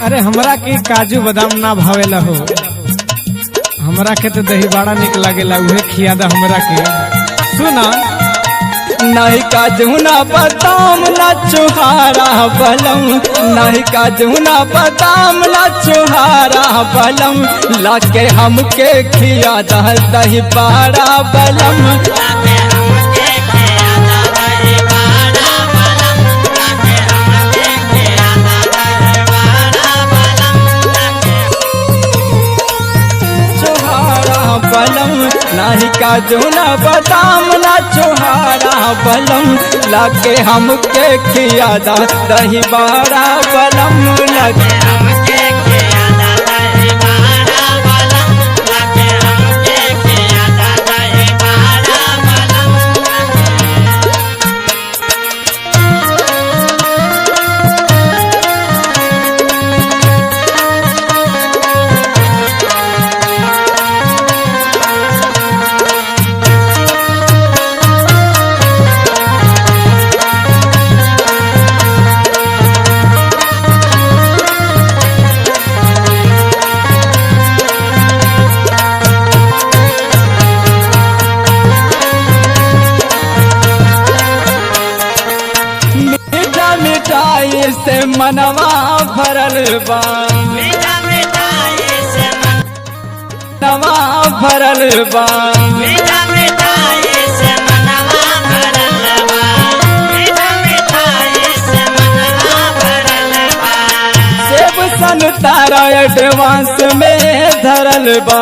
अरे हमरा के काजू बादाम ना भावेला हो, हमरा के तो दही बड़ा निक लागेला, उहे खिया दा हमरा के। सुना नहीं काजू ना बादाम ना चुहारा बलम, नहीं काजू ना बादाम ना चुहारा बलम, लाके हमके खिया दही बड़ा बलम। बलम नाही काजू ना बादाम ना चुहारा बलम, लाके हमके खिया दही बड़ा बलम। लाके हमके खिया दही बड़ा बलम, लाके हमके खिया दही बड़ा बलम। मिठाई से मनवा भरल बा, मिठाई से मनवा भरल बा, मिठाई से मनवा भरल बा, मिठाई से मनवा भरल बा। सेब संतरा एडवांस में धरल बा,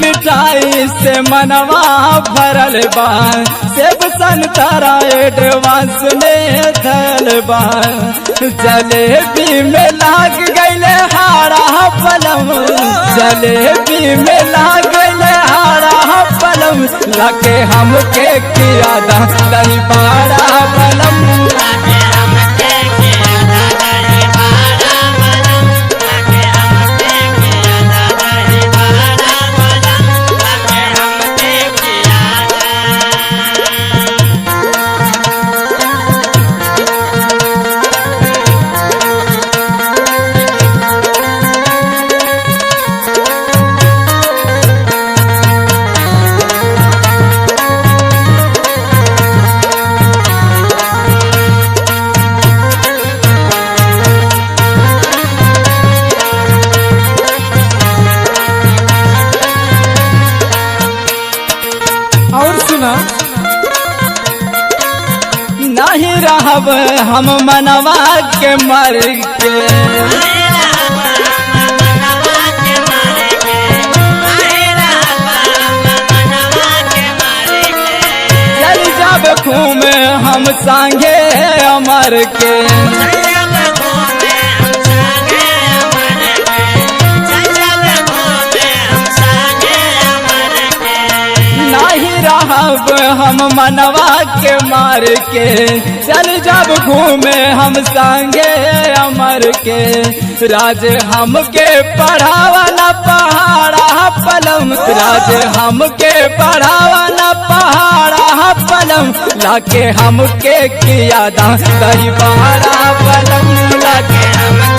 मिठाई से मनवा भरल बा, सेब संतरा एडवांस में धरल बा। जलेबी में लाग गईले हारा पलम, जलेबी में लाग गईले हारा पलम, लाके हमके खिया दही बड़ा बलम। और सुना नहीं रहब हम मनवा के मर के, चल जब घूमे हम संगे अमर के। रहब हम मनवा के मार के, चल जब घूमे हम संगे अमर के। राज हमके पढ़ावा न पहाड़ा पलम, राज हमके पढ़ावा न पहाड़ा पलम, लाके हमके किया दही बड़ा बलम। लाके हम